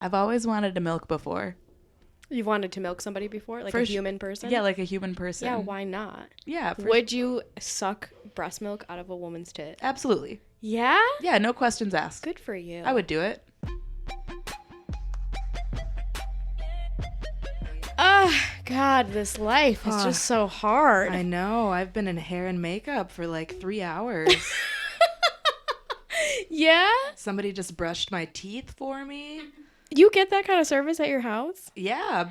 I've always wanted to milk before. You've wanted to milk somebody before? Like a human person? Yeah, like a human person. Yeah, why not? Yeah. Would you suck breast milk out of a woman's tit? Absolutely. Yeah? Yeah, no questions asked. Good for you. I would do it. God, this life is just so hard. I know. I've been in hair and makeup for like 3 hours. Yeah? Somebody just brushed my teeth for me. You get that kind of service at your house? Yeah.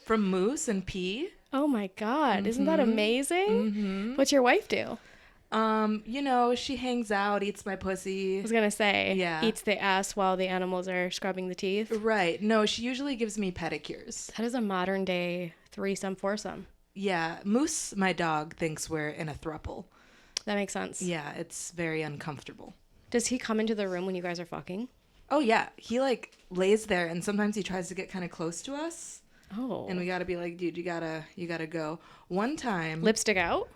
From Moose and P. Oh my God. Isn't that amazing? Mm-hmm. What's your wife do? She hangs out, eats my pussy. I was going to say, Yeah. eats the ass while the animals are scrubbing the teeth. Right. No, she usually gives me pedicures. That is a modern day threesome, foursome. Yeah. Moose, my dog, thinks we're in a throuple. That makes sense. Yeah, it's very uncomfortable. Does he come into the room when you guys are fucking? Oh, yeah. He, lays there, and sometimes he tries to get kind of close to us. Oh. And we gotta be like, dude, you gotta go. One time... Lipstick out?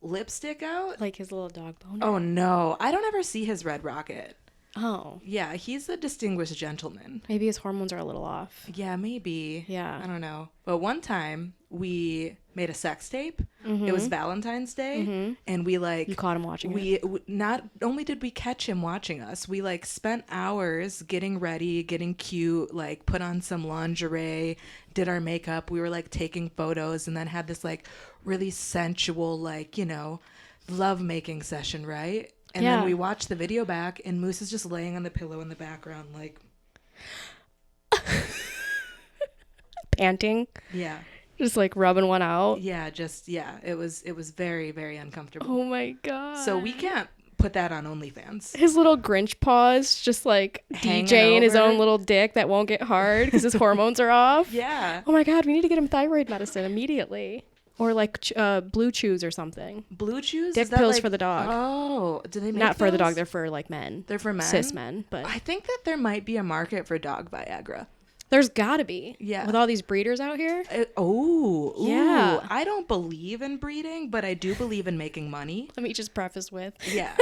Lipstick out? Like his little dog bone? Oh, no. I don't ever see his red rocket. Oh. Yeah, he's a distinguished gentleman. Maybe his hormones are a little off. Yeah, maybe. Yeah. I don't know. But one time, we made a sex tape. Mm-hmm. It was Valentine's Day. And we, You caught him watching it? Not only did we catch him watching us, we, spent hours getting ready, getting cute, put on some lingerie, did our makeup. We were, taking photos and then had this, really sensual, love-making session, right? And then we watched the video back, and Moose is just laying on the pillow in the background, Panting? yeah. Just rubbing one out? Yeah, it was very, very uncomfortable. Oh my God. So we can't put that on OnlyFans. His little Grinch paws just Hanging DJing his over. own little dick that won't get hard because his hormones are off. Yeah. Oh my God, we need to get him thyroid medicine immediately. Or Blue Chews or something. Blue Chews? Dick Is that pills for the dog. Oh, do they make Not for the dog, those? they're for men. They're for men? Cis men, but I think that there might be a market for dog Viagra. there's gotta be. Yeah. With all these breeders out here. Ooh. Yeah. I don't believe in breeding, but I do believe in making money. Let me just preface with. Yeah.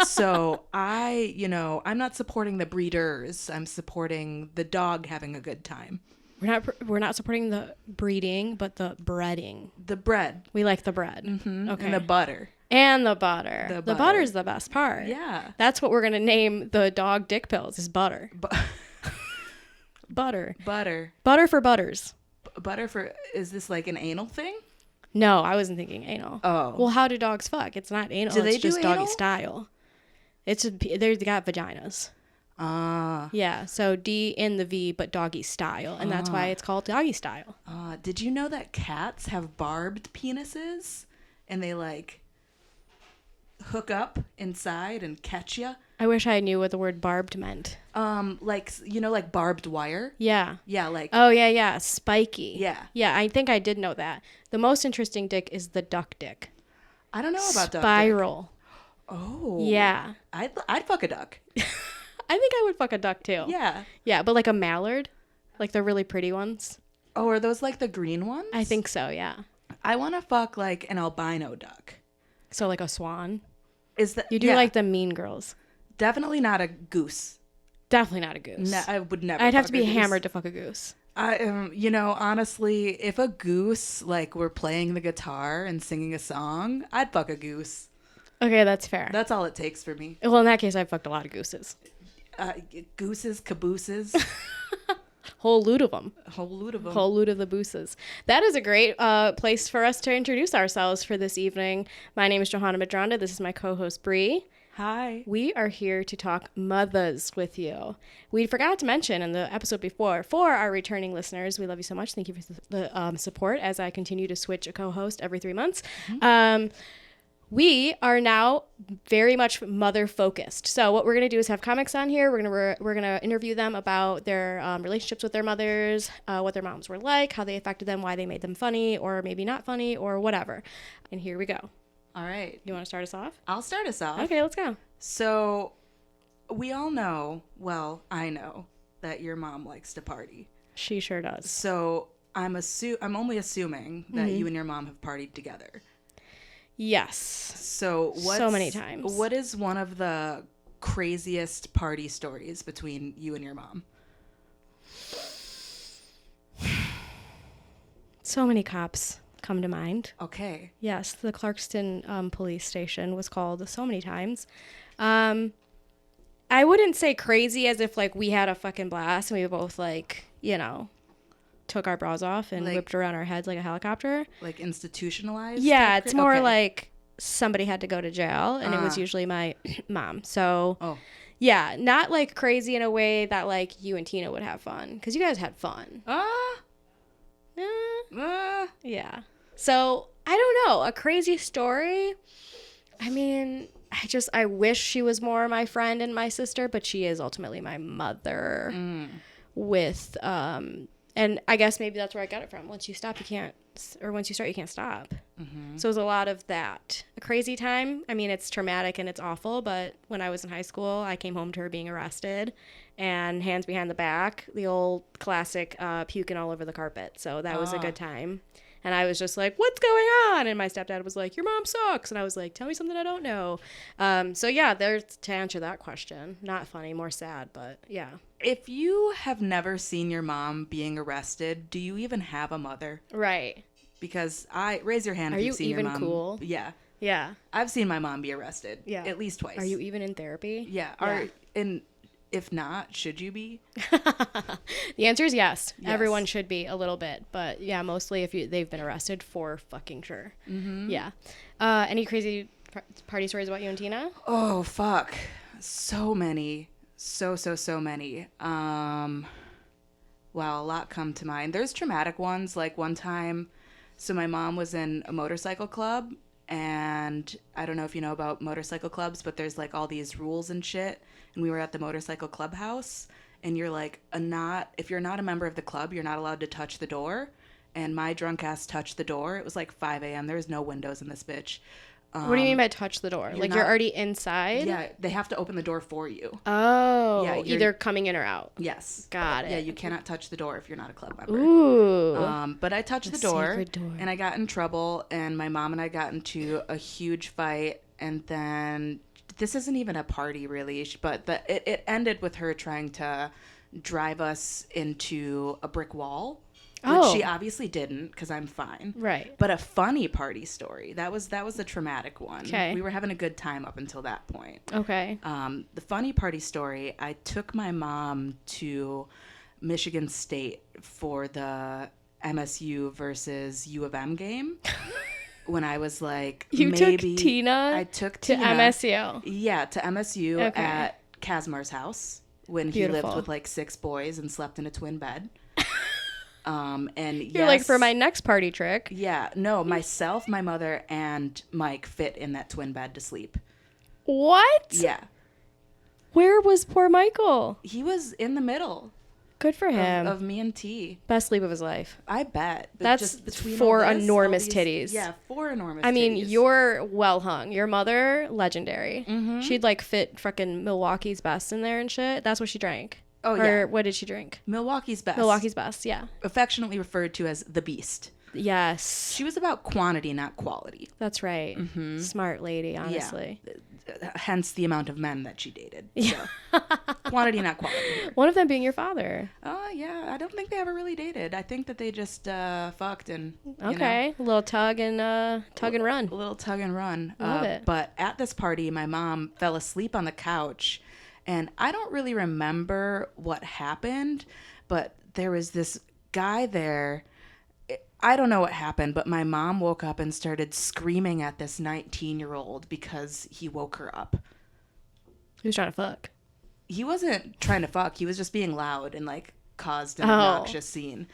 So I'm not supporting the breeders. I'm supporting the dog having a good time. We're not supporting the breeding, but the breading. The bread. We like the bread. Mm-hmm. Okay. And the butter. And the butter. The The butter. butter's the best part. Yeah. That's what we're gonna name the dog dick pills is butter. Butter. Butter. Butter for butters. Butter for, is this an anal thing? No, I wasn't thinking anal. Oh. Well, how do dogs fuck? It's not anal. Do they it's just do doggy anal? style. They got vaginas. Ah. Yeah, so D in the V, but doggy style, and that's why it's called doggy style. Did you know that cats have barbed penises and they hook up inside and catch you? I wish I knew what the word barbed meant. Barbed wire? Yeah. Yeah, Oh, yeah, spiky. Yeah. Yeah, I think I did know that. The most interesting dick is the duck dick. I don't know about duck dick. Spiral. Oh. Yeah. I'd fuck a duck. I think I would fuck a duck too. Yeah. Yeah, but a mallard, the really pretty ones. Oh, are those the green ones? I think so, yeah. I want to fuck an albino duck. So a swan. Is that You do yeah, the mean girls. definitely not a goose. Definitely not a goose. No, I would never. I'd have fuck to be a goose. hammered to fuck a goose. Honestly, if a goose were playing the guitar and singing a song, I'd fuck a goose. Okay, that's fair. That's all it takes for me. Well, in that case, I've fucked a lot of gooses. Gooses, cabooses, Whole loot of them. a whole loot of them. Whole loot of the booses. That is a great place for us to introduce ourselves for this evening. My name is Johanna Madronda. This is my co-host, Bree. Hi. We are here to talk mothers with you. We forgot to mention in the episode before, for our returning listeners, we love you so much. Thank you for the support as I continue to switch a co-host every 3 months. Mm-hmm. We are now very much mother focused. So what we're going to do is have comics on here. We're going to interview them about their relationships with their mothers, what their moms were like, how they affected them, why they made them funny or maybe not funny or whatever. And here we go. All right. You want to start us off? I'll start us off. Okay, let's go. So, we all know, well, I know that your mom likes to party. She sure does. So, I'm only assuming that you and your mom have partied together. Yes. So many times. What is one of the craziest party stories between you and your mom? So many cops come to mind. Okay. Yes, the Clarkston police station was called so many times. I wouldn't say crazy as if like we had a fucking blast and we both like, took our bras off and Like- whipped around our heads like a helicopter. Like institutionalized? Yeah, type it's more okay. like somebody had to go to jail and it was usually my mom. So Oh. yeah, not like crazy in a way that like you and Tina would have fun because you guys had fun. Yeah. So I don't know. A crazy story. I mean, I wish she was more my friend and my sister, but she is ultimately my mother with, and I guess maybe that's where I got it from. Once you stop, you can't, or once you start, you can't stop. So it was a lot of that. A crazy time. I mean, it's traumatic and it's awful, but when I was in high school, I came home to her being arrested and hands behind the back, the old classic puking all over the carpet. So that was a good time. And I was just like, what's going on? And my stepdad was like, your mom sucks. And I was like, tell me something I don't know. So yeah, there's to answer that question. Not funny, more sad, but yeah. If you have never seen your mom being arrested, do you even have a mother? Right. Because raise your hand Are if you you've seen your even mom. cool? Yeah. Yeah. I've seen my mom be arrested. Yeah. At least twice. Are you even in therapy? Yeah. And if not, should you be? The answer is yes. Yes. Everyone should be a little bit, but yeah, mostly if they've been arrested for fucking sure. Yeah. Any crazy party stories about you and Tina? Oh, fuck. So many. So many. Wow, a lot come to mind. There's traumatic ones. Like one time, so my mom was in a motorcycle club, and I don't know if you know about motorcycle clubs, but there's like all these rules and shit. And we were at the motorcycle clubhouse, and you're like, if you're not a member of the club, you're not allowed to touch the door. And my drunk ass touched the door. It was like 5 a.m. There was no windows in this bitch. What do you mean by touch the door? Like you're already inside? Yeah, they have to open the door for you. Oh, Yeah, either coming in or out. Yes. Got it. Yeah, you cannot touch the door if you're not a club member. Ooh. But I touched the door, sacred door. and I got in trouble, and my mom and I got into a huge fight, and then this isn't even a party really, but it ended with her trying to drive us into a brick wall. Which she obviously didn't, because I'm fine. Right. But a funny party story. That was the traumatic one. Okay. We were having a good time up until that point. Okay. The funny party story, I took my mom to Michigan State for the MSU versus U of M game when I was like You maybe... took Tina I took to Tina, MSU. Yeah, to MSU Okay. at Kazmar's house when he Beautiful. lived with like 6 boys and slept in a twin bed. And You're like, for my next party trick. Yeah, no, myself, my mother, and Mike fit in that twin bed to sleep. What? Yeah. Where was poor Michael? He was in the middle Good for him. of me and T. Best sleep of his life. I bet. But That's just between 4 all this, enormous all titties. Yeah, 4 enormous I mean, titties. you're well hung. Your mother, legendary. Mm-hmm. She'd like fit fucking Milwaukee's Best in there and shit. That's what she drank. Oh, or yeah. what did she drink? Milwaukee's Best. Milwaukee's Best, yeah. Affectionately referred to as the Beast. Yes. She was about quantity, not quality. That's right. Mm-hmm. Smart lady, honestly. Yeah. Hence the amount of men that she dated. So. Quantity, not quality. One of them being your father. Oh, yeah. I don't think they ever really dated. I think that they just fucked and, Okay. A little tug and run. a little tug and run. Love it. But at this party, my mom fell asleep on the couch, and I don't really remember what happened, but there was this guy there. I don't know what happened, but my mom woke up and started screaming at this 19-year-old because he woke her up. He was trying to fuck. He wasn't trying to fuck. He was just being loud and like caused an obnoxious scene.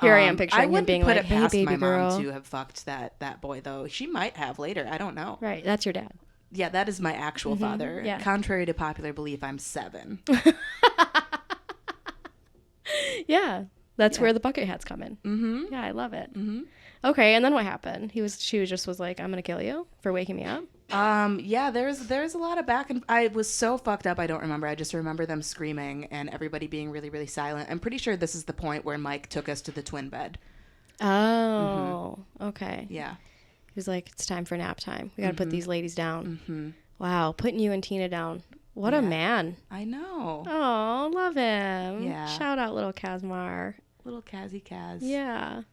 Here I am picturing I him wouldn't being put like, it "Hey, past baby my girl." mom to have fucked that boy, though. She might have later. I don't know. Right. That's your dad. Yeah, that is my actual father. yeah. Contrary to popular belief, I'm 7. Yeah. That's where the bucket hats come in. Mm-hmm. Yeah, I love it. Mm-hmm. Okay, and then what happened? She was like, I'm gonna kill you for waking me up. Yeah, there's a lot of back and I was so fucked up I don't remember. I just remember them screaming and everybody being really, really silent. I'm pretty sure this is the point where Mike took us to the twin bed. Oh, okay. Yeah. He was like, it's time for nap time. We gotta put these ladies down. Mm-hmm. Wow, putting you and Tina down. What a man. I know. Oh, love him. Yeah. Shout out little Kazmar. Little Kazzy Kaz. Yeah.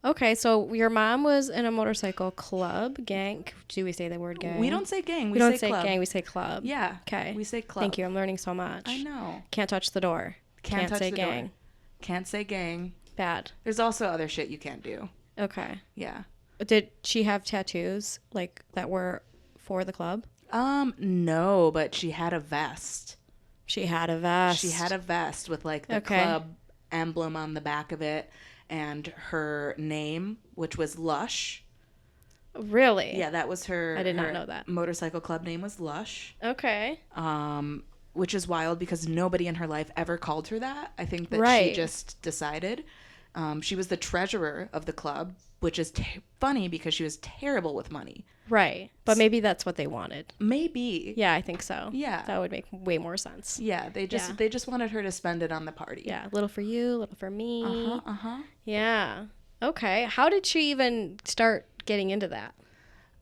Okay, so your mom was in a motorcycle club, gang. Do we say the word gang? We don't say gang. We don't say say club. gang. We say club. Yeah. Okay. We say club. Thank you. I'm learning so much. I know. Can't touch the door. Can't touch say the gang. door. Can't say gang. Bad. There's also other shit you can't do. Okay. Yeah. Did she have tattoos like that were for the club? No, but she had a vest. She had a vest. She had a vest with like the club emblem on the back of it and her name, which was Lush. Really? Yeah, that was her. I did not her know that. Motorcycle club name was Lush. Okay. Which is wild because nobody in her life ever called her that. I think that she Right. just decided. She was the treasurer of the club, which is funny because she was terrible with money. Right. But maybe that's what they wanted. Maybe. Yeah, I think so. Yeah. That would make way more sense. Yeah, they just wanted her to spend it on the party. Yeah, little for you, little for me. Uh-huh. Yeah. Okay. How did she even start getting into that?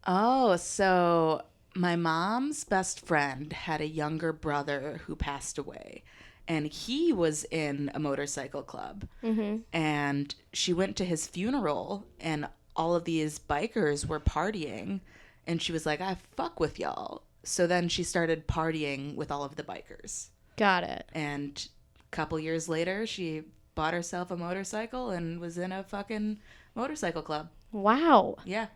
Oh, so my mom's best friend had a younger brother who passed away, and he was in a motorcycle club. Mm-hmm. And she went to his funeral, and all of these bikers were partying, and she was like, I fuck with y'all. So then she started partying with all of the bikers. Got it. And a couple years later, she bought herself a motorcycle and was in a fucking motorcycle club. Wow. Yeah.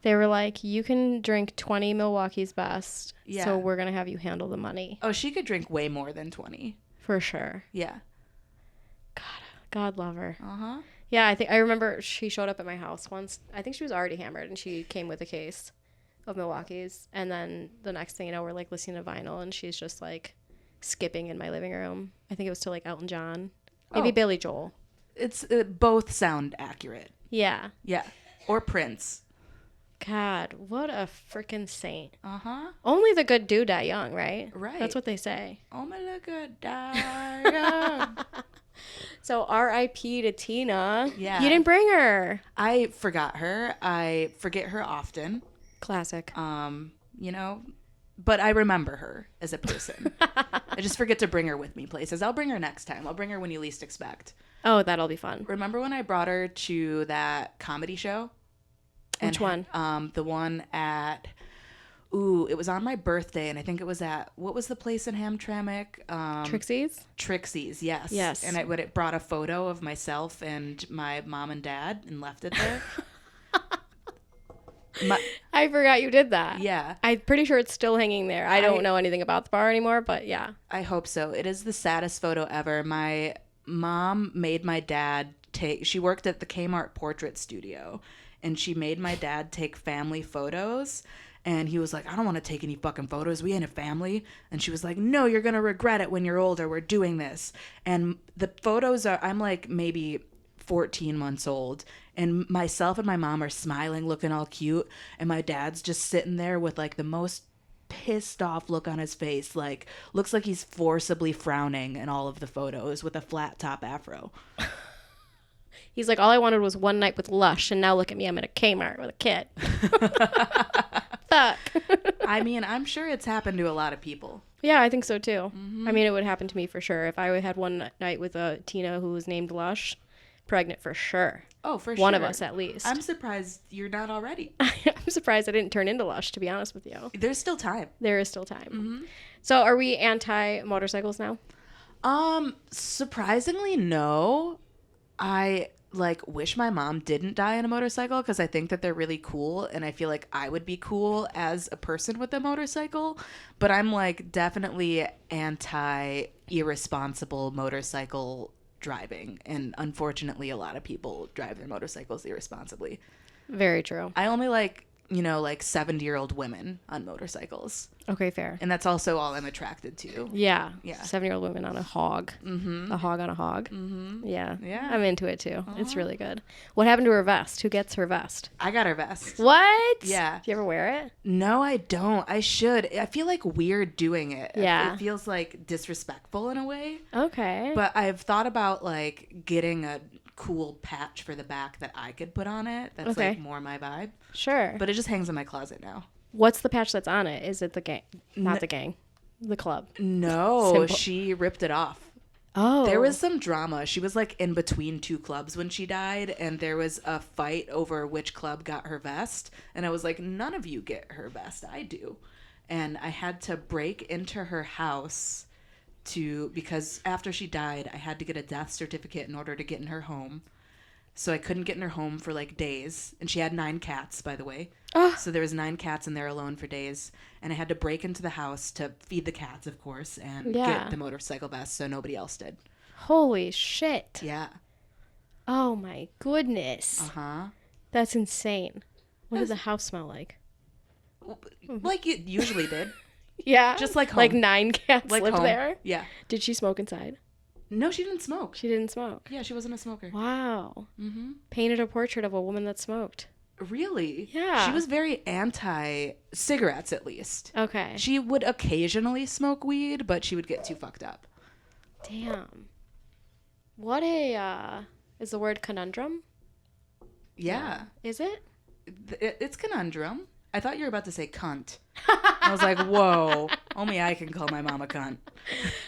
They were like, you can drink 20 Milwaukee's Best, Yeah. so we're going to have you handle the money. Oh, she could drink way more than 20. For sure. Yeah. God love her. Uh-huh. Yeah, I remember she showed up at my house once. I think she was already hammered, and she came with a case of Milwaukee's. And then the next thing you know, we're like listening to vinyl, and she's just like skipping in my living room. I think it was to like Elton John, maybe Oh. Billy Joel. It's both sound accurate. Yeah. Yeah. Or Prince. God, what a freaking saint. Uh-huh. Only the good do die young, right? Right. That's what they say. Oh my good die. So R.I.P. to Tina. Yeah. You didn't bring her. I forgot her. I forget her often. Classic. You know, but I remember her as a person. I just forget to bring her with me places. I'll bring her next time. I'll bring her when you least expect. Oh, that'll be fun. Remember when I brought her to that comedy show? Which one? The one at, it was on my birthday, and I think it was at, what was the place in Hamtramck? Trixie's? Trixie's, yes. Yes. And it brought a photo of myself and my mom and dad and left it there. I forgot you did that. Yeah. I'm pretty sure it's still hanging there. I don't know anything about the bar anymore, but yeah. I hope so. It is the saddest photo ever. My mom made my dad she worked at the Kmart portrait studio, and she made my dad take family photos. And he was like, I don't want to take any fucking photos. We ain't a family. And she was like, no, you're going to regret it when you're older. We're doing this. And the photos I'm like maybe 14 months old. And myself and my mom are smiling, looking all cute. And my dad's just sitting there with like the most pissed off look on his face. Like, looks like he's forcibly frowning in all of the photos with a flat top afro. He's like, all I wanted was one night with Lush, and now look at me, I'm at a Kmart with a kid. Fuck. I mean, I'm sure it's happened to a lot of people. Yeah, I think so too. I mean, it would happen to me for sure. If I had one night with a Tina who was named Lush, pregnant for sure. Oh, for sure. One of us at least. I'm surprised you're not already. I'm surprised I didn't turn into Lush, to be honest with you. There's still time. There is still time. So are we anti-motorcycles now? Surprisingly, no. I wish my mom didn't die on a motorcycle because I think that they're really cool, and I feel like I would be cool as a person with a motorcycle. But I'm definitely anti irresponsible motorcycle driving, and unfortunately, a lot of people drive their motorcycles irresponsibly. Very true. I only like 70-year-old women on motorcycles. Okay, fair. And that's also all I'm attracted to. Yeah. Yeah. 7-year-old women on a hog. Mm-hmm. A hog on a hog. Mm-hmm. Yeah. Yeah. I'm into it too. It's really good. What happened to her vest? Who gets her vest? I got her vest. What? Yeah. Do you ever wear it? No, I don't. I should. I feel weird doing it. Yeah. It feels disrespectful in a way. Okay. But I've thought about getting a cool patch for the back that I could put on it. That's Okay. more my vibe. Sure. But it just hangs in my closet now. What's the patch that's on it? Is it the gang? Not the gang. The club. No, Symbol. she ripped it off. Oh. There was some drama. She was like in between two clubs when she died, and there was a fight over which club got her vest. And I was like, none of you get her vest. I do. And I had to break into her house because after she died, I had to get a death certificate in order to get in her home. So I couldn't get in her home for like days. And she had 9 cats, by the way. Oh. So there was 9 cats in there alone for days. And I had to break into the house to feed the cats, of course, and Yeah. get the motorcycle vest so nobody else did. Holy shit. Yeah. Oh my goodness. Uh-huh. That's insane. What did the house smell like? Like it usually did. Yeah. Just like home. Like 9 cats Like lived home. there? Yeah. Did she smoke inside? No, she didn't smoke. She didn't smoke. Yeah, she wasn't a smoker. Wow. Mm-hmm. Painted a portrait of a woman that smoked. Really? Yeah. She was very anti-cigarettes, at least. Okay. She would occasionally smoke weed, but she would get too fucked up. Damn. What a, is the word conundrum? Yeah. Is it? It's conundrum. I thought you were about to say cunt. I was like, whoa, only I can call my mom a cunt.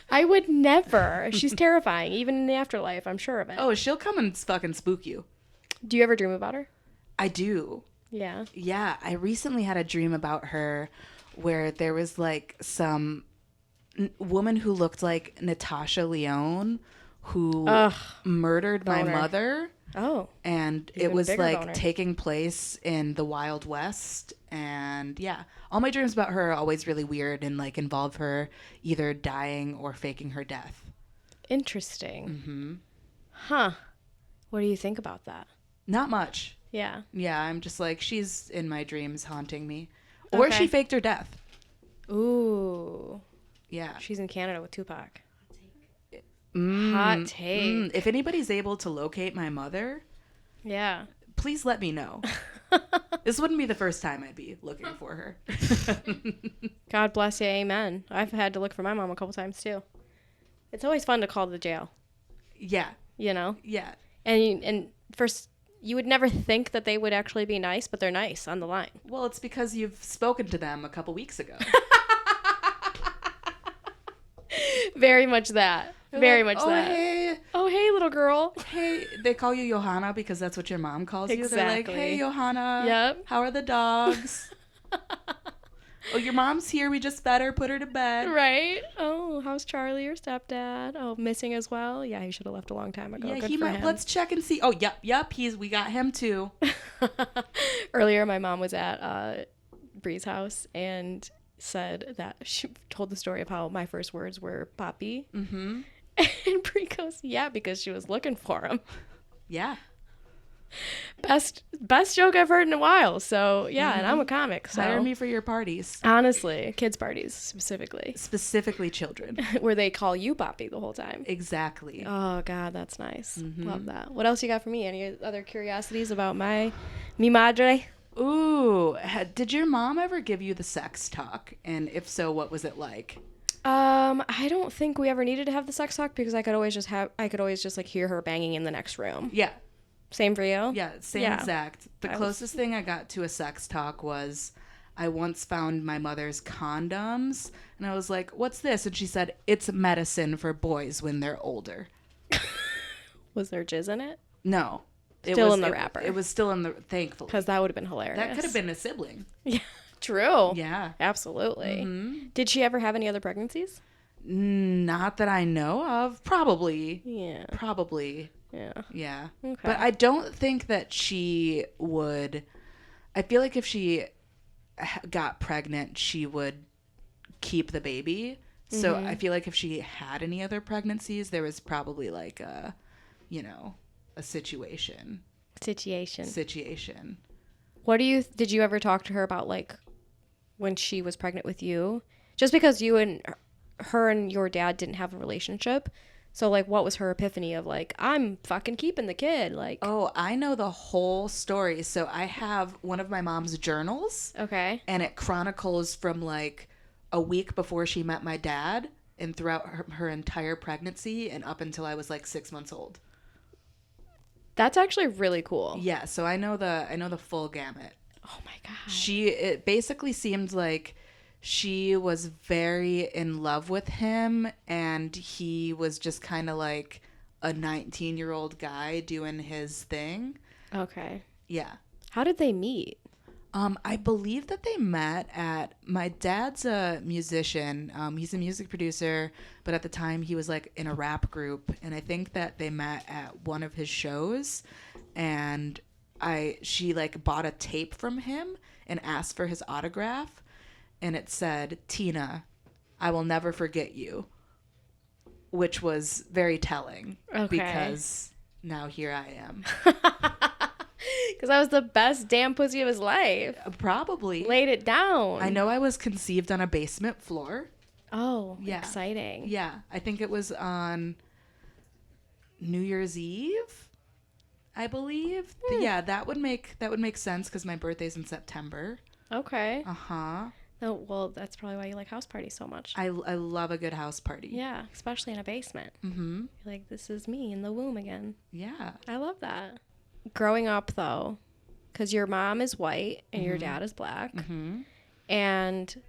I would never. She's terrifying, even in the afterlife. I'm sure of it. Oh, she'll come and fucking spook you. Do you ever dream about her? I do. Yeah. Yeah, I recently had a dream about her where there was like some woman who looked like Natasha Lyonne who Ugh. murdered my Boner. mother. Oh. And it Even was bigger like boner. taking place in the Wild West. And yeah, all my dreams about her are always really weird and like involve her either dying or faking her death. Interesting. Mm-hmm. Huh. What do you think about that? Not much. Yeah. Yeah, I'm just like, she's in my dreams haunting me. Or Okay. she faked her death. Ooh. Yeah. She's in Canada with Tupac. Mm, Hot take. If anybody's able to locate my mother, Yeah. please let me know. This wouldn't be the first time I'd be looking for her. God bless you. Amen. I've had to look for my mom a couple times too. It's always fun to call the jail, Yeah. you know? Yeah. And first, you would never think that they would actually be nice, but they're nice on the line. Well, it's because you've spoken to them a couple weeks ago. Very much that. Very much oh, that. Hey, Oh, hey, little girl. hey. They call you Johanna because that's what your mom calls you. They're like, Exactly. hey, Johanna. Yep. How are the dogs? Oh, your mom's here. We just fed her, put her to bed. Right? Oh, how's Charlie, your stepdad? Oh, missing as well? Yeah, he should have left a long time ago. Yeah, Good he for might. him. Let's check and see. Oh, yep. We got him too. Earlier, my mom was at Bree's house and said that she told the story of how my first words were Poppy. Mm-hmm. And Bree goes, yeah, because she was looking for him. Yeah. Best joke I've heard in a while. So, yeah, and I'm a comic. So, Hire me for your parties. honestly, kids' parties specifically, Specifically children. where they call you Poppy the whole time. Exactly. Oh, God, that's nice. Mm-hmm. Love that. What else you got for me? Any other curiosities about mi madre? Ooh, did your mom ever give you the sex talk? And if so, what was it like? I don't think we ever needed to have the sex talk because I could always just like hear her banging in the next room. Yeah. Same for you? Yeah, same Yeah. exact. The I was- closest thing I got to a sex talk was I once found my mother's condoms and I was like, "What's this?" And she said, "It's medicine for boys when they're older." Was there jizz in it? No. Still in the wrapper. It was still in the thankfully. Because that would have been hilarious. That could have been a sibling. Yeah, true. Yeah. Absolutely. Mhm. Did she ever have any other pregnancies? Not that I know of. Probably. Yeah. Probably. Yeah. Yeah. Okay. But I don't think that she would. I feel like if she got pregnant, she would keep the baby. So I feel like if she had any other pregnancies, there was probably like a situation. Did you ever talk to her about like when she was pregnant with you? Just because you and her and your dad didn't have a relationship. So like what was her epiphany of like, I'm fucking keeping the kid? Like, Oh, I know the whole story. So I have one of my mom's journals, okay. and it chronicles from like a week before she met my dad and throughout her entire pregnancy and up until I was like 6 months old. That's actually really cool. Yeah, so I know the full gamut. Oh my God. It basically seemed like she was very in love with him, and he was just kind of like a 19-year-old guy doing his thing. Okay. Yeah. How did they meet? I believe that they met at, my dad's a musician. He's a music producer, but at the time he was like in a rap group, and I think that they met at one of his shows, and she like bought a tape from him and asked for his autograph, and it said, "Tina, I will never forget you," which was very telling. Okay. Because now here I am. Because that was the best damn pussy of his life. Probably. Laid it down. I know I was conceived on a basement floor. Oh, Yeah. exciting. Yeah, I think it was on New Year's Eve, I believe. Yeah, that would make sense because my birthday's in September. Okay. Uh-huh. Oh, well, that's probably why you like house parties so much. I love a good house party. Yeah, especially in a basement. Mm-hmm. You're like, this is me in the womb again. Yeah. I love that. Growing up, though, because your mom is white and your dad is black, Mm-hmm. and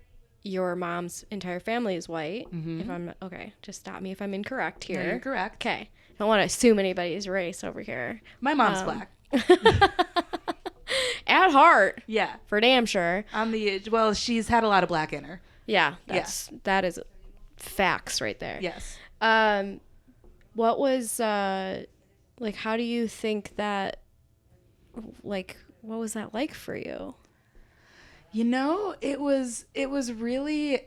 your mom's entire family is white. Mhm. If I'm okay, just stop me if I'm incorrect here. No, you're correct. Okay, don't want to assume anybody's race over here. My mom's black. At heart, Yeah. for damn sure. Well, she's had a lot of black in her. Yeah, that is facts right there. Yes. What was like? How do you think that? Like, what was that like for you? You know, it was really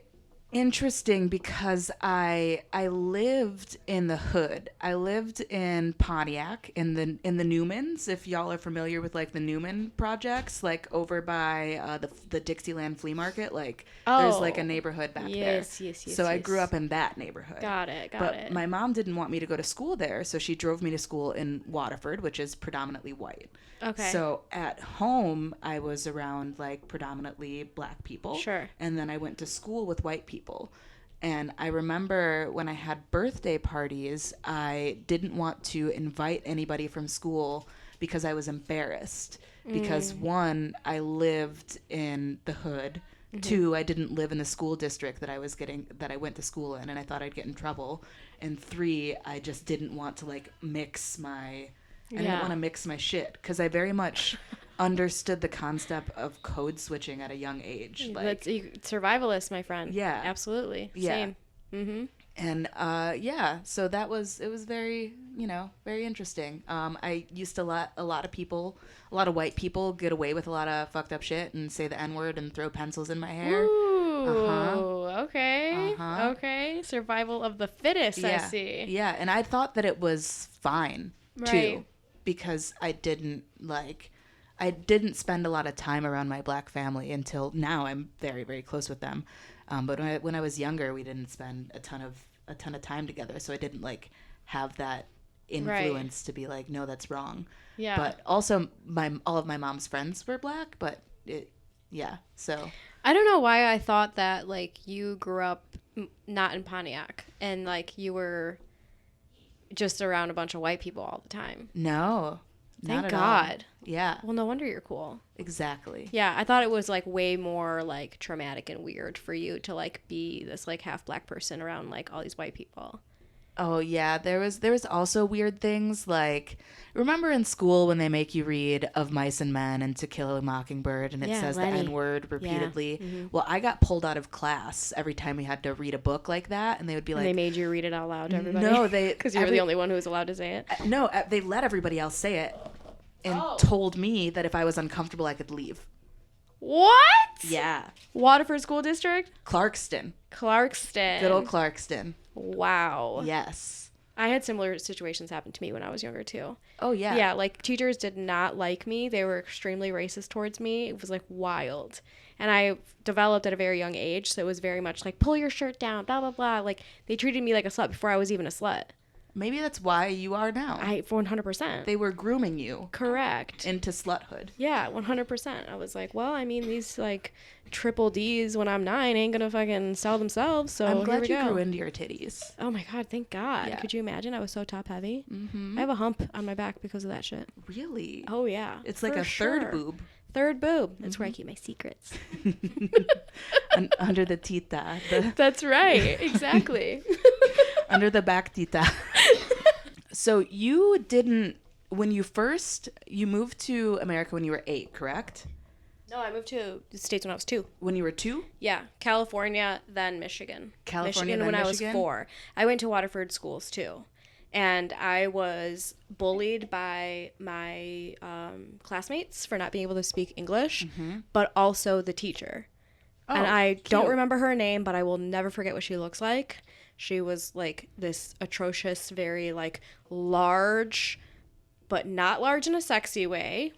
interesting because I lived in the hood. I lived in Pontiac in the Newmans. If y'all are familiar with like the Newman projects, like over by the Dixieland Flea Market, like there's like a neighborhood back there. Yes. So I grew up in that neighborhood. Got it. But my mom didn't want me to go to school there, so she drove me to school in Waterford, which is predominantly white. Okay. So at home, I was around like predominantly black people. Sure. And then I went to school with white people. And I remember when I had birthday parties, I didn't want to invite anybody from school because I was embarrassed. Because one, I lived in the hood. Mm-hmm. Two, I didn't live in the school district that I went to school in, and I thought I'd get in trouble. And three, I just didn't want to like mix my shit because I very much understood the concept of code switching at a young age. Like, that's survivalist, my friend. Yeah. Absolutely. Yeah. Same. Mm-hmm. And so it was very, very interesting. I used to let a lot of white people get away with a lot of fucked up shit and say the N-word and throw pencils in my hair. Ooh, okay. Uh-huh. Okay. Survival of the fittest, I see. Yeah, and I thought that it was fine, Right. too, because I didn't spend a lot of time around my black family until now. I'm very, very close with them. But when I was younger, we didn't spend a ton of time together, so I didn't like have that influence to be like, no, that's wrong. Yeah. But also, all of my mom's friends were black, but so. I don't know why I thought that like you grew up not in Pontiac and like you were just around a bunch of white people all the time. No. Thank not at God. all. Yeah. Well, no wonder you're cool. Exactly. Yeah, I thought it was like way more like traumatic and weird for you to like be this like half black person around like all these white people. Oh yeah, there was also weird things like, remember in school when they make you read Of Mice and Men and To Kill a Mockingbird and it says Lenny. the N-word repeatedly? Yeah. Mm-hmm. Well, I got pulled out of class every time we had to read a book like that, and they would be like, They made you read it out loud to everybody. No, because you were the only one who was allowed to say it. No, they let everybody else say it and Oh. told me that if I was uncomfortable, I could leave. What? Yeah. Waterford School District? Clarkston. Clarkston. Good old Clarkston. Wow. Yes. I had similar situations happen to me when I was younger too. Oh, yeah. Yeah, like teachers did not like me. They were extremely racist towards me. It was like wild. And I developed at a very young age, so it was very much like pull your shirt down, blah blah blah. Like they treated me like a slut before I was even a slut. Maybe that's why you are now. 100%. They were grooming you Correct. into sluthood. Yeah, 100%. I was like, well, I mean, these like triple D's when I'm 9 ain't gonna fucking sell themselves. So I'm glad you here we go. grew into your titties. Oh my God, thank God. Yeah. Could you imagine? I was so top heavy. Mm-hmm. I have a hump on my back because of that shit. Really? Oh yeah. It's like for a third sure. boob. third boob. That's where I keep my secrets. Under the tita. That's right. Exactly. Under the back tita. So you didn't, when you moved to America when you were 8, correct? No, I moved to the States when I was 2. When you were 2? Yeah, California, then Michigan. California, then when Michigan? I was 4. I went to Waterford schools too, and I was bullied by my classmates for not being able to speak English, but also the teacher. And I don't remember her name, but I will never forget what she looks like. She was like this atrocious, very like large, but not large in a sexy way.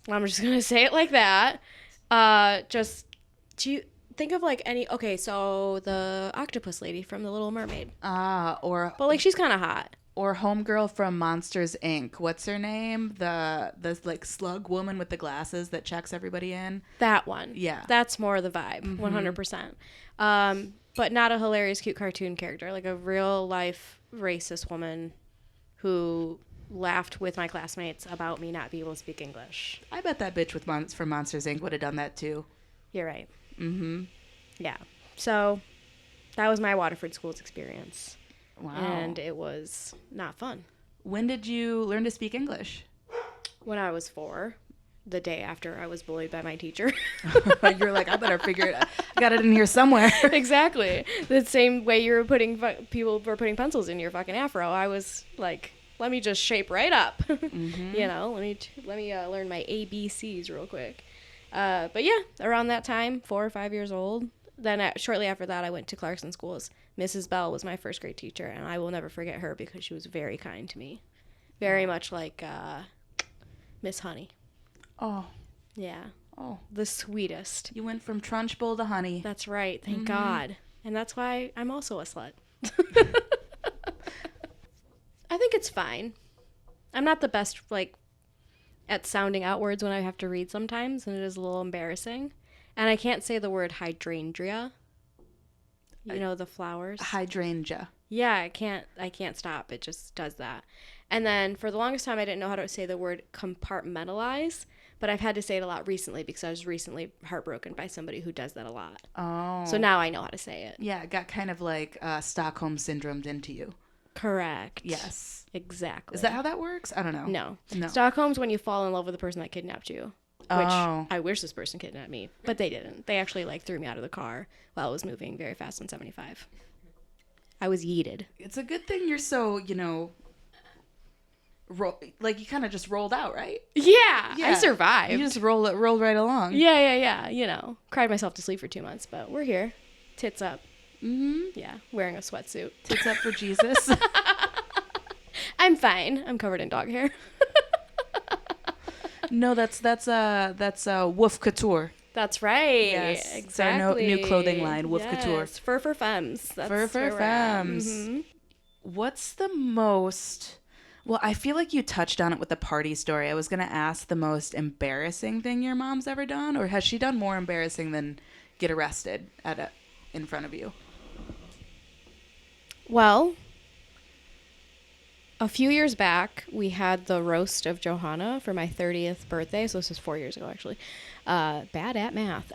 I'm just going to say it like that. Do you think of like any, okay, so the octopus lady from The Little Mermaid. But like she's kind of hot. Or homegirl from Monsters, Inc. What's her name? The like slug woman with the glasses that checks everybody in. That one. Yeah. That's more the vibe, 100%. But not a hilarious, cute cartoon character. Like a real life racist woman who laughed with my classmates about me not being able to speak English. I bet that bitch from Monsters, Inc. would have done that too. You're right. Mm-hmm. Yeah. So that was my Waterford Schools experience. Wow. And it was not fun. When did you learn to speak English? When I was 4, the day after I was bullied by my teacher. You're like, I better figure it out. I got it in here somewhere. Exactly. The same way you were people were putting pencils in your fucking afro. I was like, let me just shape right up. You know, let me learn my ABCs real quick. But yeah, around that time, 4 or 5 years old. Then shortly after that, I went to Clarkson Schools. Mrs. Bell was my first grade teacher, and I will never forget her because she was very kind to me. Very much like Miss Honey. Oh. Yeah. Oh. The sweetest. You went from Trunchbull to Honey. That's right. Thank God. And that's why I'm also a slut. I think it's fine. I'm not the best, like, at sounding out words when I have to read sometimes, and it is a little embarrassing. And I can't say the word hydrangea. You know, the flowers. Hydrangea. Yeah, I can't stop. It just does that. And then for the longest time, I didn't know how to say the word compartmentalize, but I've had to say it a lot recently because I was recently heartbroken by somebody who does that a lot. Oh. So now I know how to say it. Yeah, it got kind of like Stockholm syndromed into you. Correct. Yes. Exactly. Is that how that works? I don't know. No. Stockholm's when you fall in love with the person that kidnapped you. Which I wish this person kidnapped me, but they didn't. They actually like threw me out of the car while I was moving very fast on 75. I was yeeted. It's a good thing you're so, you know, like you kind of just rolled out, right? Yeah, I survived. You just rolled right along. Yeah. You know, cried myself to sleep for 2 months, but we're here. Tits up. Mm-hmm. Yeah, wearing a sweatsuit. Tits up for Jesus. I'm fine. I'm covered in dog hair. No, that's Wolf Couture. That's right. Yes, Exactly. It's our new clothing line, Wolf Couture. Fur for femmes. That's Fur for femmes. Mm-hmm. What's the most? Well, I feel like you touched on it with the party story. I was gonna ask the most embarrassing thing your mom's ever done, or has she done more embarrassing than get arrested in front of you? Well, a few years back, we had the roast of Johanna for my 30th birthday. So this was 4 years ago, actually. Bad at math.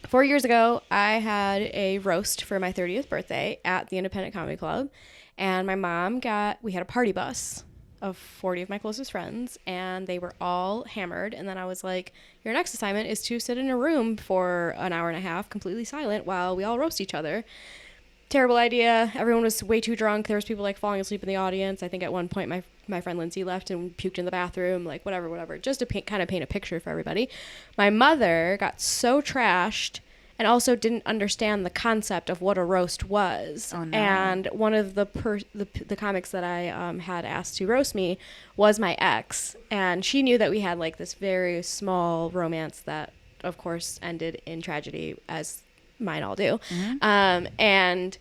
4 years ago, I had a roast for my 30th birthday at the Independent Comedy Club. And my mom we had a party bus of 40 of my closest friends, and they were all hammered. And then I was like, your next assignment is to sit in a room for an hour and a half, completely silent, while we all roast each other. Terrible idea. Everyone was way too drunk. There was people like falling asleep in the audience. I think at one point my friend Lindsay left and puked in the bathroom, like whatever. Just to kind of paint a picture for everybody. My mother got so trashed and also didn't understand the concept of what a roast was. Oh, no. And one of the comics that I had asked to roast me was my ex, and she knew that we had like this very small romance that, of course, ended in tragedy, as mine all do. Mm-hmm. And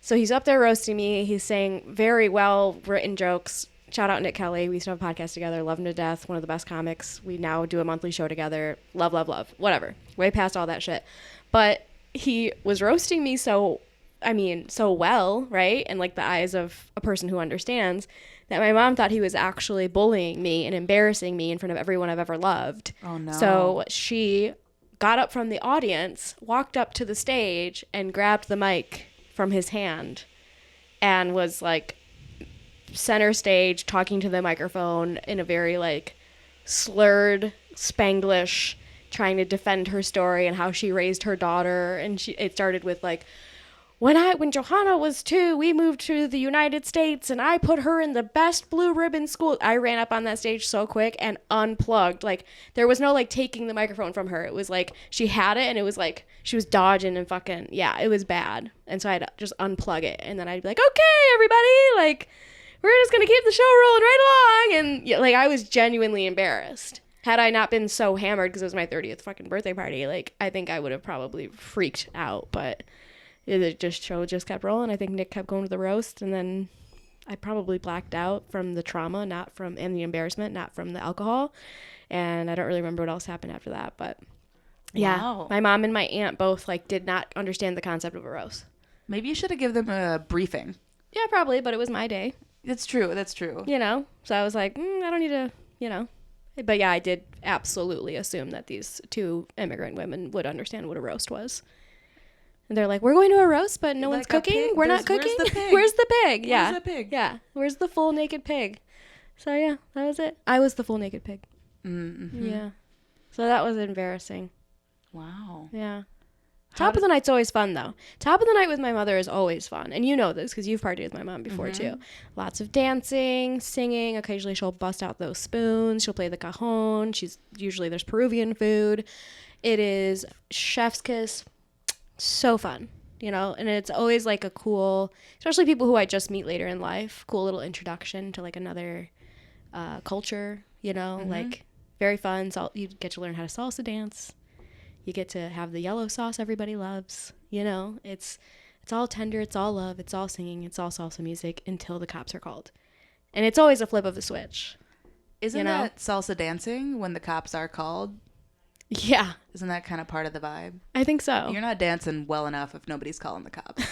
so he's up there roasting me. He's saying very well written jokes. Shout out Nick Kelly. We used to have a podcast together. Love him to death. One of the best comics. We now do a monthly show together. Love. Whatever. Way past all that shit. But he was roasting me so well, right? And like the eyes of a person who understands, that my mom thought he was actually bullying me and embarrassing me in front of everyone I've ever loved. Oh, no. So she got up from the audience, walked up to the stage, and grabbed the mic from his hand and was like center stage talking to the microphone in a very like slurred Spanglish, trying to defend her story and how she raised her daughter. And it started with like, when Johanna was 2, we moved to the United States and I put her in the best blue ribbon school. I ran up on that stage so quick and unplugged. Like, there was no like taking the microphone from her. It was like she had it and it was like she was dodging and fucking, yeah, it was bad. And so I'd just unplug it and then I'd be like, okay, everybody, like, we're just going to keep the show rolling right along. And yeah, like, I was genuinely embarrassed. Had I not been so hammered because it was my 30th fucking birthday party, like, I think I would have probably freaked out, but show just kept rolling. I think Nick kept going to the roast, and then I probably blacked out from the trauma, and the embarrassment, not from the alcohol. And I don't really remember what else happened after that, but yeah, Wow. my mom and my aunt both like did not understand the concept of a roast. Maybe you should have given them a briefing. Yeah, probably, but it was my day, That's true. That's true. you know? So I was like, I don't need to, you know. But yeah, I did absolutely assume that these 2 immigrant women would understand what a roast was. And they're like, we're going to a roast, but no one's Like a cooking. pig? We're not Where's cooking. the pig? Where's the pig? Yeah. Where's the pig? Yeah. Where's the full naked pig? So yeah, that was it. I was the full naked pig. Mm-hmm. Yeah. So that was embarrassing. Wow. Yeah. How Top of the night's always fun, though. Top of the night with my mother is always fun. And you know this because you've partied with my mom before, too. Lots of dancing, singing. Occasionally she'll bust out those spoons. She'll play the cajon. There's Peruvian food. It is chef's kiss. So fun, you know? And it's always like a cool, especially people who I just meet later in life, cool little introduction to like another culture, you know? Like very fun. You get to learn how to salsa dance. You get to have the yellow sauce everybody loves, you know? It's all tender, it's all love, it's all singing, it's all salsa music until the cops are called. And it's always a flip of the switch. Isn't you know? that salsa dancing when the cops are called? Yeah, Isn't that kind of part of the vibe? I think so. You're not dancing well enough if nobody's calling the cops.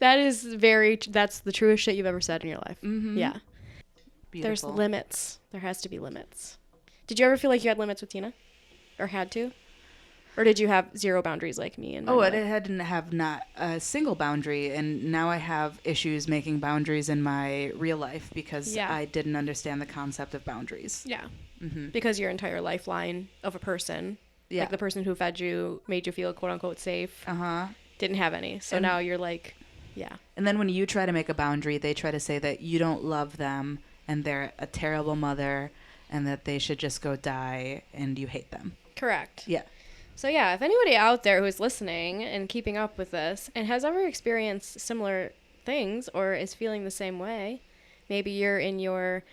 That's the truest shit you've ever said in your life. Yeah. There's Beautiful. limits. There has to be limits. Did you ever feel like you had limits with Tina? Or had to? Or did you have zero boundaries like me? And Oh, I didn't have not a single boundary, and now I have issues making boundaries in my real life because Yeah. I didn't understand the concept of boundaries. Yeah. Because your entire lifeline of a person, Yeah. like the person who fed you, made you feel quote unquote safe, didn't have any. So And- now you're like, yeah. And then when you try to make a boundary, they try to say that you don't love them and they're a terrible mother and that they should just go die and you hate them. Correct. Yeah. So yeah, if anybody out there who's listening and keeping up with this and has ever experienced similar things or is feeling the same way, maybe you're in your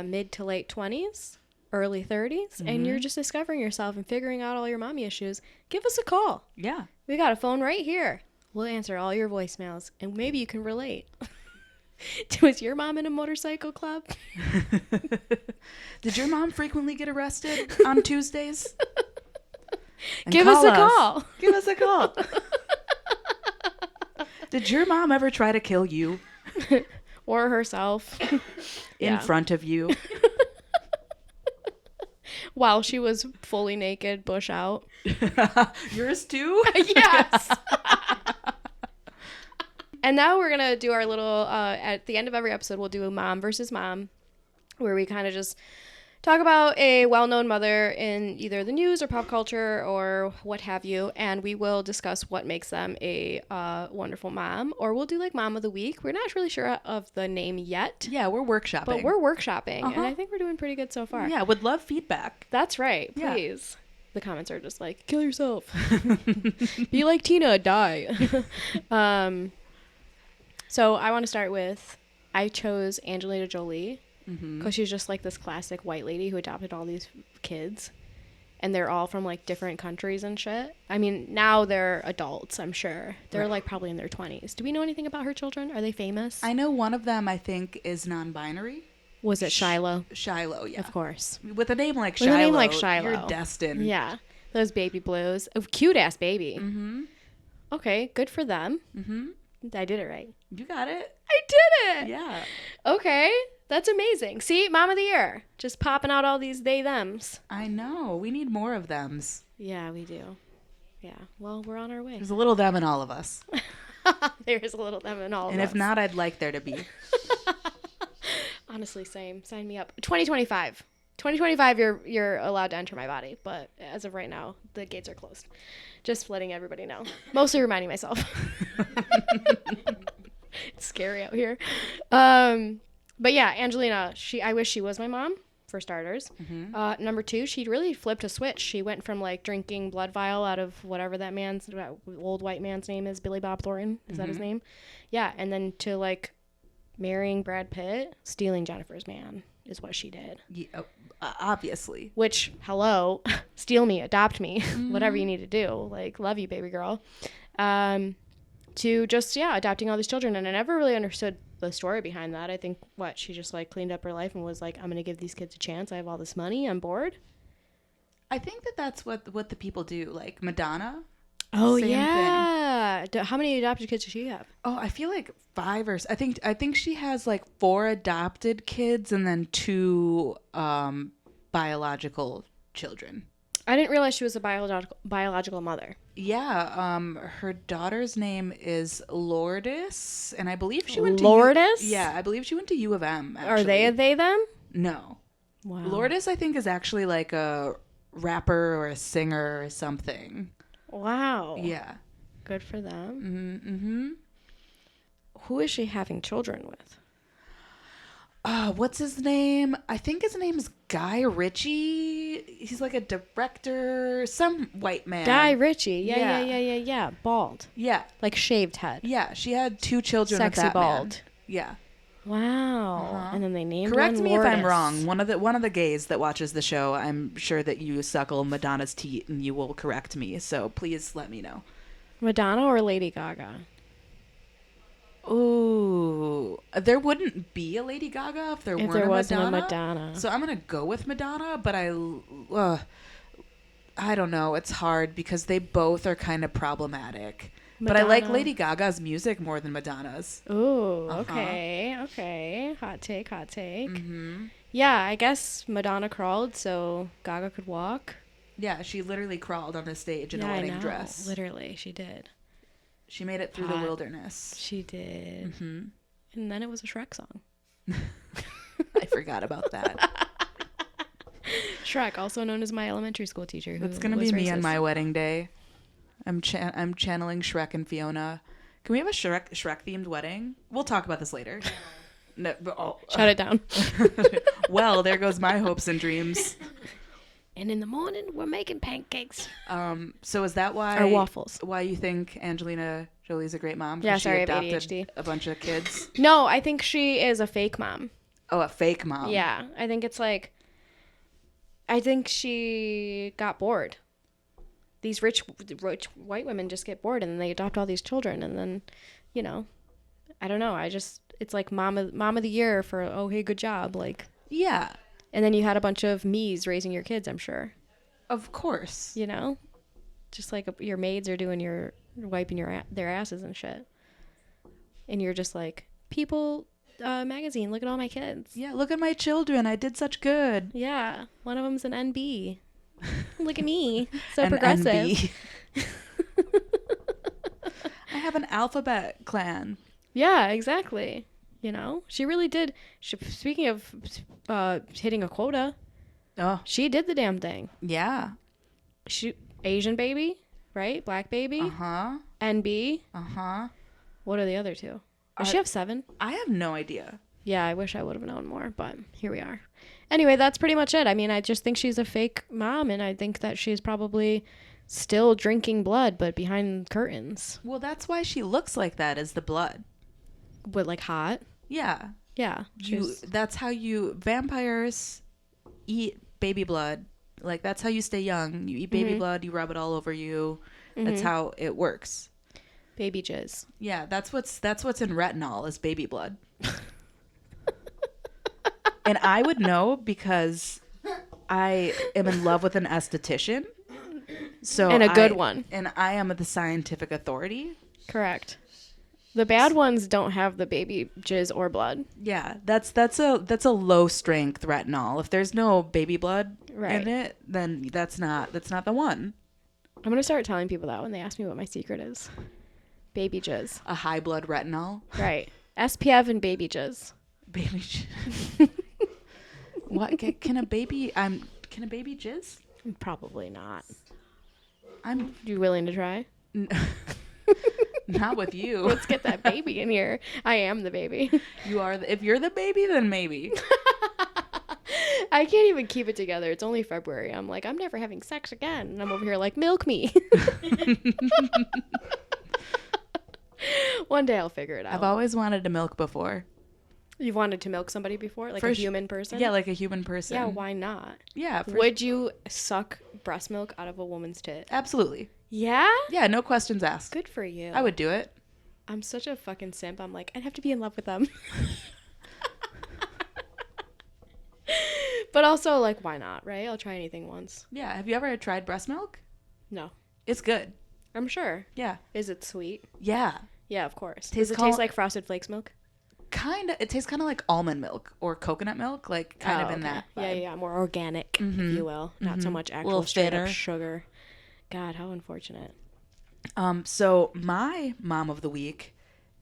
mid to late 20s, early 30s, and you're just discovering yourself and figuring out all your mommy issues, give us a call. Yeah. We got a phone right here. We'll answer all your voicemails, and maybe you can relate. Was your mom in a motorcycle club? Did your mom frequently get arrested on Tuesdays? And Give us a call call. Give us a call. Did your mom ever try to kill you Or herself. in Yeah. front of you? While she was fully naked, bush out. Yours too? Yes. And now we're going to do our little, at the end of every episode, we'll do a mom versus mom, where we kind of just talk about a well-known mother in either the news or pop culture or what have you, and we will discuss what makes them a wonderful mom, or we'll do like Mom of the Week. We're not really sure of the name yet, Yeah, we're workshopping. but we're workshopping, and Uh-huh. I think we're doing pretty good so far. Yeah, would love feedback. That's right. Yeah. Please. The comments are just like, kill yourself. Be like Tina, die. So I want to start with, I chose Angelina Jolie because she's just like this classic white lady who adopted all these kids. And they're all from like different countries and shit. I mean, now they're adults, I'm sure. They're like probably in their 20s. Do we know anything about her children? Are they famous? I know one of them, I think, is non-binary. Was it Shiloh? Shiloh, yeah. Of course. With a name like With Shiloh, a name like Shiloh. you're destined. Yeah. Those baby blues. A cute ass baby. Mm-hmm. Okay, good for them. Mm-hmm. I did it right. You got it. I did it. Yeah. Okay. That's amazing. See, Mom of the Year. Just popping out all these they thems. I know. We need more of thems. Yeah, we do. Yeah. Well, we're on our way. There's a little them in all of us. There's a little them in all And of if us. not, I'd like there to be. Honestly, same. Sign me up. 2025. 2025, you're allowed to enter my body, but as of right now, the gates are closed. Just letting everybody know. Mostly reminding myself. It's scary out here. But yeah, Angelina, I wish she was my mom, for starters. Mm-hmm. Number two, she really flipped a switch. She went from like drinking blood vial out of whatever that old white man's name is, Billy Bob Thornton. Is that his name? Yeah. And then to like marrying Brad Pitt, stealing Jennifer's man is what she did. Yeah, obviously. Which, hello, steal me, adopt me, whatever you need to do. Like, love you, baby girl. To just, adopting all these children. And I never really understood the story behind that. I think, she just, like, cleaned up her life and was like, I'm going to give these kids a chance. I have all this money. I'm bored. I think that's what the people do. Like Madonna. Oh, Same yeah. How many adopted kids does she have? Oh, I feel like 5 or I think she has like 4 adopted kids and then 2 biological children. I didn't realize she was a biological mother. Yeah, her daughter's name is Lourdes, and I believe she went to Lourdes? Yeah, I believe she went to U of M. Actually. Are they a they them? No. Wow. Lourdes, I think, is actually like a rapper or a singer or something. Wow. Yeah. Good for them. Mm-hmm. Who is she having children with? What's his name? I think his name is Guy Ritchie. He's like a director, some white man. Guy Ritchie. Yeah. Bald. Yeah. Like shaved head. Yeah, she had 2 children Sexy with that bald. man. Yeah. Wow. And then they named Correct one me if I'm Lourdes. wrong. One of the gays that watches the show, I'm sure that you suckle Madonna's teat and you will correct me. So please let me know. Madonna or Lady Gaga? Ooh, there wouldn't be a Lady Gaga if there wasn't a Madonna. a Madonna. So I'm gonna go with Madonna, but I don't know. It's hard because they both are kind of problematic. But I like Madonna. Lady Gaga's music more than Madonna's. Ooh, Uh-huh. okay. Hot take. Mm-hmm. Yeah, I guess Madonna crawled so Gaga could walk. Yeah, she literally crawled on the stage in a I wedding know. dress. Literally, she did. She made it through the wilderness. She did. Mm-hmm. And then it was a Shrek song. I forgot about that. Shrek, also known as my elementary school teacher. Who That's gonna was be me racist. on my wedding day. I'm channeling Shrek and Fiona. Can we have a Shrek themed wedding? We'll talk about this later. No, but, Shut it down. Well, there goes my hopes and dreams. And in the morning, we're making pancakes. So is that why Or waffles. Why you think Angelina Jolie's a great mom? 'Cause Yeah, she sorry, I have adopted ADHD. a bunch of kids. No, I think she is a fake mom. Oh, a fake mom. Yeah, I think it's like, I think she got bored. These rich white women just get bored and then they adopt all these children and then, I don't know. It's like mom of the year for, oh, hey, good job. Like, Yeah, and then you had a bunch of me's raising your kids, I'm sure. of course. Just like your maids are doing wiping their asses and shit. And you're just like, People magazine, look at all my kids. Yeah, look at my children. I did such good. Yeah, one of them's an NB. Look at me, so An progressive. NB. I have an alphabet clan. Yeah, exactly. She really did. Speaking of hitting a quota, Oh, she did the damn thing. yeah. She Asian baby, right? Black baby, Uh-huh. NB. Uh-huh. What are the other two? Does she have 7? I have no idea. Yeah, I wish I would have known more, but here we are. Anyway, that's pretty much it. I mean, I just think she's a fake mom, and I think that she's probably still drinking blood, but behind curtains. Well, that's why she looks like that, is the blood. But, like, hot. Yeah. Yeah. That's how vampires eat baby blood. Like, that's how you stay young. You eat baby blood, you rub it all over you. That's how it works. Baby jizz. Yeah, that's what's in retinol is baby blood. And I would know because I am in love with an esthetician. So And a good one. And I am the scientific authority. Correct. The bad ones don't have the baby jizz or blood. Yeah, that's a low strength retinol. If there's no baby blood Right. in it, then that's not the one. I'm gonna start telling people that when they ask me what my secret is. Baby jizz. A high blood retinol. Right. SPF and baby jizz. Baby. What can a baby? Can a baby jizz? Probably not. I'm You willing to try? not with you. Let's get that baby in here. I am the baby. You are. If you're the baby, then maybe. I can't even keep it together. It's only February. I'm like, I'm never having sex again. And I'm over here like, milk me. One day I'll figure it out. I've always wanted to milk before. You've wanted to milk somebody before? Like a human person? Yeah, like a human person. Yeah, why not? Yeah. Would you suck breast milk out of a woman's tit? Absolutely. Yeah? Yeah, no questions asked. Good for you. I would do it. I'm such a fucking simp. I'm like, I'd have to be in love with them. But also, like, why not, right? I'll try anything once. Yeah. Have you ever tried breast milk? No. It's good. I'm sure. Yeah. Is it sweet? Yeah. Yeah, of course. Does Does it taste like Frosted Flakes milk? It tastes kind of like almond milk or coconut milk, like kind of in okay. that Yeah, vibe. yeah, more organic, if you will. Not so much actual Little straight up fitter. sugar. God, how unfortunate. So my mom of the week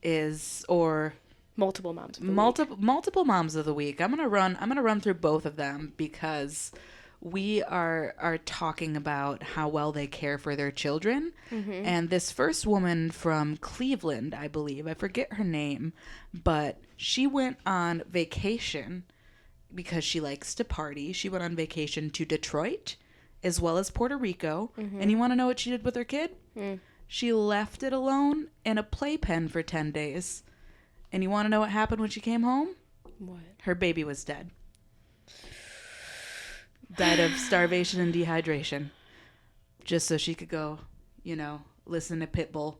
is, or Multiple moms. Of the week. multiple moms of the week. I'm gonna run through both of them because we are talking about how well they care for their children. And this first woman from Cleveland, I believe, I forget her name, but she went on vacation because she likes to party. She went on vacation to Detroit as well as Puerto Rico. And you want to know what she did with her kid? She left it alone in a playpen for 10 days. And you want to know what happened when she came home? What? Her baby was dead. Died of starvation and dehydration. Just so she could go, listen to Pitbull.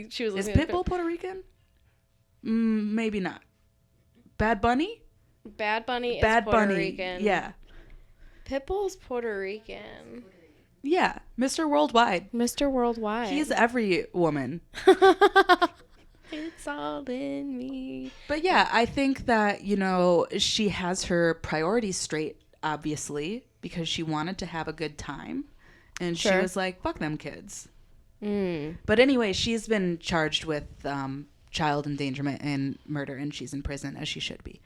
She was Is listening to Pitbull Puerto Rican? Maybe not. Bad Bunny? Bad Bunny is Bad Puerto Bunny. Rican. Yeah. Pitbull's Puerto Rican. Yeah. Mr. Worldwide. Mr. Worldwide. He's every woman. It's all in me. But yeah, I think that, she has her priorities straight, obviously, because she wanted to have a good time. And she Sure. was like, fuck them kids. But anyway, she's been charged with child endangerment and murder, and she's in prison, as she should be.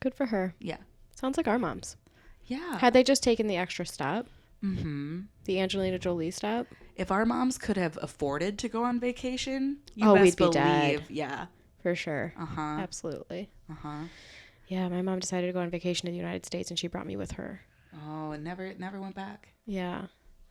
Good for her. Yeah. Sounds like our moms. Yeah. Had they just taken the extra step? Mm-hmm. The Angelina Jolie step? If our moms could have afforded to go on vacation, Oh, best we'd be believe. dead. Yeah. For sure. Uh-huh. Absolutely. Uh-huh. Yeah, my mom decided to go on vacation to the United States and she brought me with her. Oh, and never went back. Yeah.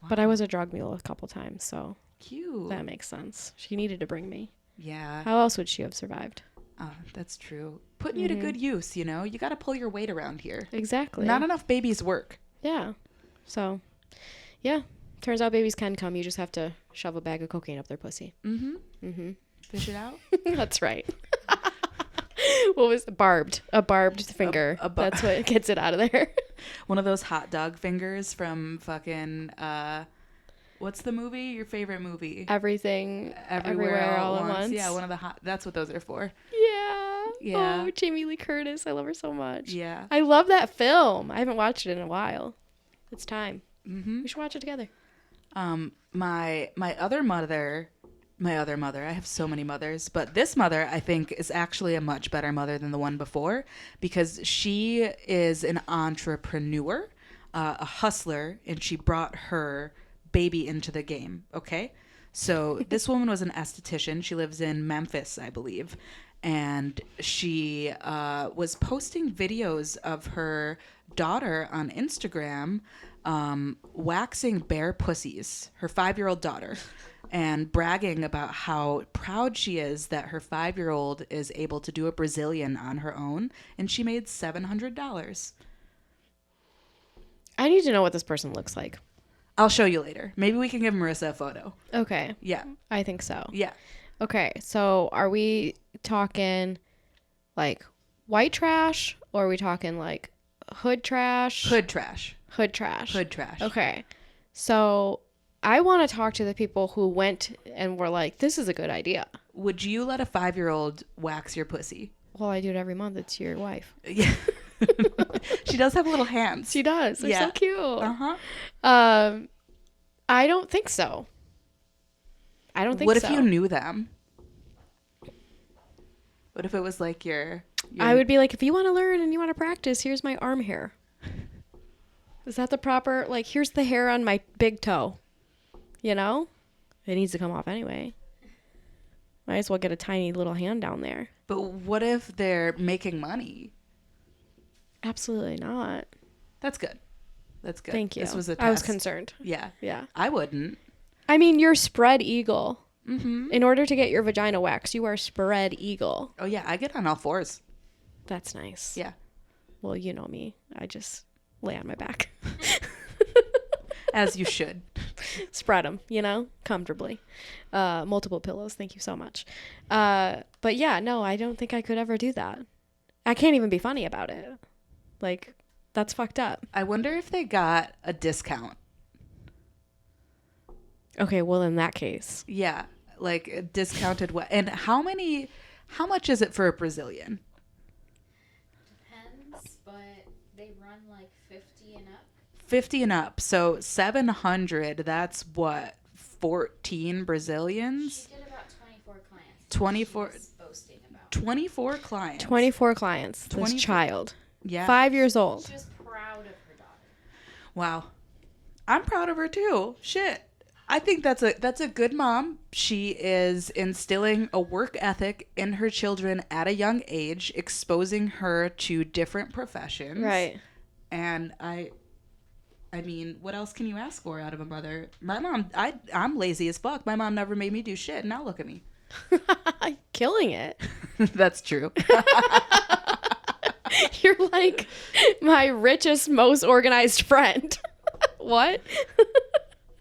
Wow. But I was a drug mule a couple times, so Cute. that makes sense. She needed to bring me. Yeah. How else would she have survived? Oh, that's true. Putting you to good use, You got to pull your weight around here. Exactly. Not enough babies work. Yeah. So, yeah. Turns out babies can come. You just have to shove a bag of cocaine up their pussy. Mm-hmm. Mm-hmm. Fish it out. That's right. What was barbed? A barbed finger. That's what gets it out of there. One of those hot dog fingers from fucking what's the movie? Your favorite movie? Everything, Everywhere all at once. Yeah, one of the hot. That's what those are for. Yeah. Yeah. Oh, Jamie Lee Curtis. I love her so much. Yeah. I love that film. I haven't watched it in a while. It's time. Mm-hmm. We should watch it together. My other mother. I have so many mothers, but this mother I think is actually a much better mother than the one before because she is an entrepreneur, a hustler, and she brought her baby into the game. Okay. So this woman was an esthetician. She lives in Memphis, I believe. And she was posting videos of her daughter on Instagram waxing bare pussies, her 5-year-old daughter, and bragging about how proud she is that her 5-year-old is able to do a Brazilian on her own. And she made $700. I need to know what this person looks like. I'll show you later. Maybe we can give Marissa a photo. Okay. Yeah. I think so. Yeah. Okay. So are we talking like white trash or are we talking like hood trash? Hood trash. Hood trash. Hood trash. Okay. So I want to talk to the people who went and were like, this is a good idea. Would you let a 5-year-old wax your pussy? Well, I do it every month. It's your wife. Yeah. She does have little hands. She does. They're so cute. Uh-huh. I don't think so. I don't think so. What if you knew them? What if it was like your I would be like, if you want to learn and you want to practice, here's my arm hair. Is that the proper, like, here's the hair on my big toe. You know? It needs to come off anyway. Might as well get a tiny little hand down there. But what if they're making money? Absolutely not. That's good. That's good. Thank you. This was a test. I was concerned. Yeah. Yeah. I wouldn't. I mean, you're spread eagle. Mm-hmm. In order to get your vagina waxed, you are spread eagle. Oh, yeah. I get on all fours. That's nice. Yeah. Well, you know me. I just lay on my back. As you should. Spread them, you know, comfortably. Multiple pillows. Thank you so much. But yeah, no, I don't think I could ever do that. I can't even be funny about it. Like, that's fucked up. I wonder if they got a discount. Okay, well, in that case. Yeah. Like a discounted what? And how much is it for a Brazilian? Depends, but they run like 50 and up. 50 and up. So 700, that's what? 14 Brazilians? She did about 24 clients. 24 She was boasting about. 24 clients. 24 clients. 24 This child. Yeah. 5 years old. She was proud of her daughter. Wow. I'm proud of her too. Shit. I think that's a good mom. She is instilling a work ethic in her children at a young age, exposing her to different professions. Right. And I mean, what else can you ask for out of a mother? My mom, I'm lazy as fuck. My mom never made me do shit. Now look at me. Killing it. That's true. You're like my richest, most organized friend. What?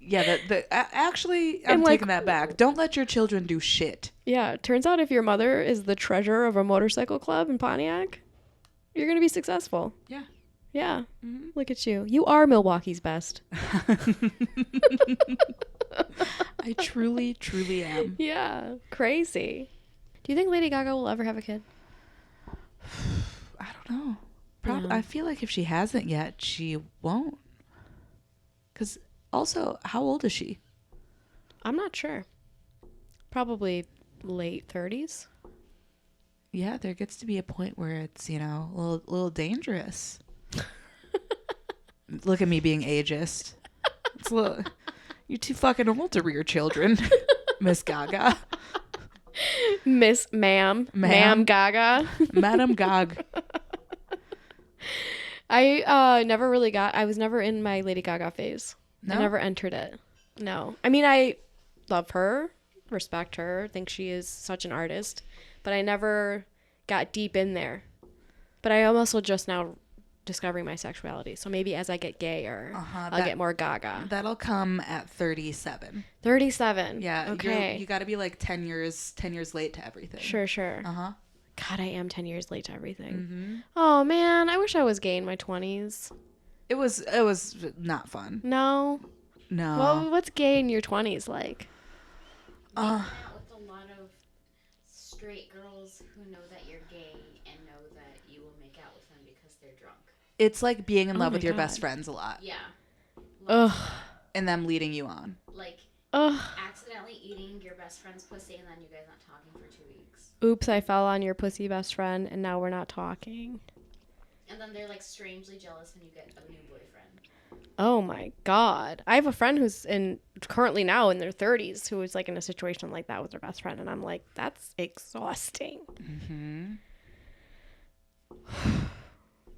Yeah, actually, I'm And, like, taking that back. Don't let your children do shit. Yeah, turns out if your mother is the treasurer of a motorcycle club in Pontiac, you're going to be successful. Yeah. Yeah. Look at you. You are Milwaukee's best. I truly, truly am. Yeah. Crazy. Do you think Lady Gaga will ever have a kid? I don't know. Yeah. I feel like if she hasn't yet, she won't. Because also, how old is she? I'm not sure. Probably late 30s. Yeah, there gets to be a point where it's, a little dangerous. Look at me being ageist. It's a little, you're too fucking old to rear children, Miss Gaga. Ma'am Gaga. Madam Gag. I was never in my Lady Gaga phase. No? I never entered it. No. I mean, I love her, respect her, think she is such an artist, but I never got deep in there. But I am also just now discovering my sexuality. So maybe as I get gayer, I'll get more Gaga. That'll come at 37. 37. Yeah. Okay. You got to be like 10 years late to everything. Sure. Uh-huh. God, I am 10 years late to everything. Mm-hmm. Oh, man. I wish I was gay in my 20s. It was not fun. No. No. Well, what's gay in your 20s like? Hang out with a lot of straight girls who know that you're gay and know that you will make out with them because they're drunk. It's like being in love my with your God. best friends a lot. Yeah. Ugh. And them leading you on. Like Ugh. accidentally eating your best friend's pussy and then you guys not talking for 2 weeks. Oops, I fell on your pussy best friend and now we're not talking. And then they're like strangely jealous when you get a new boyfriend. Oh my God. I have a friend who's currently now in their 30s who is like in a situation like that with their best friend. And I'm like, that's exhausting. Mm-hmm.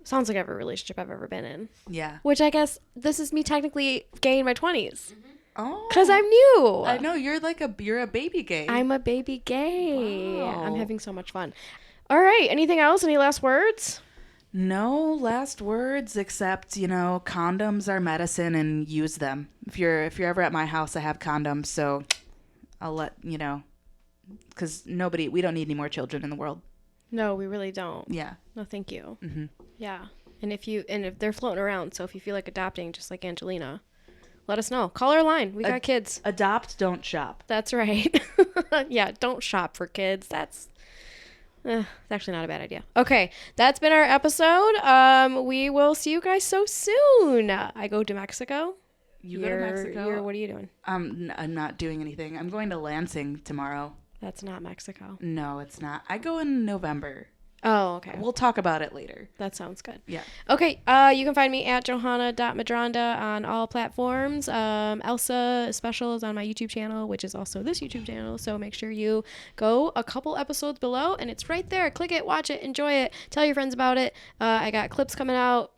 Sounds like every relationship I've ever been in. Yeah. Which I guess this is me technically gay in my 20s. Oh. Because I'm new. I know you're you're a baby gay. I'm a baby gay. Wow. I'm having so much fun. All right. Anything else? Any last words? No last words except, condoms are medicine and use them. If you're ever at my house, I have condoms, so I'll let, because we don't need any more children in the world. No, we really don't. Yeah. No, thank you. Mm-hmm. Yeah. And if they're floating around, so if you feel like adopting, just like Angelina, let us know. Call our line. We got kids. Adopt, don't shop. That's right. Yeah, don't shop for kids. That's actually not a bad idea. Okay, that's been our episode. We will see you guys so soon. I go to Mexico. You go to Mexico? What are you doing? I'm not doing anything. I'm going to Lansing tomorrow. That's not Mexico. No, it's not. I go in November. Oh, okay. We'll talk about it later. That sounds good. Yeah. Okay, you can find me at johanna.madronda on all platforms. Elsa Special is on my YouTube channel, which is also this YouTube channel, so make sure you go a couple episodes below, and it's right there. Click it, watch it, enjoy it, tell your friends about it. I got clips coming out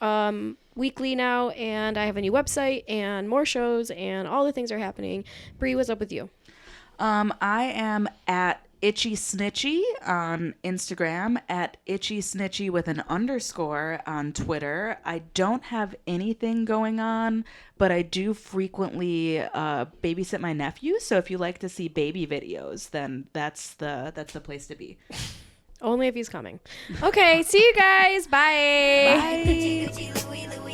weekly now, and I have a new website and more shows, and all the things are happening. Bree, what's up with you? I am at Itchy Snitchy on Instagram, at Itchy Snitchy with an underscore on Twitter. I don't have anything going on, but I do frequently babysit my nephew. So if you like to see baby videos, then that's the place to be. Only if he's coming. Okay, see you guys. Bye. Bye.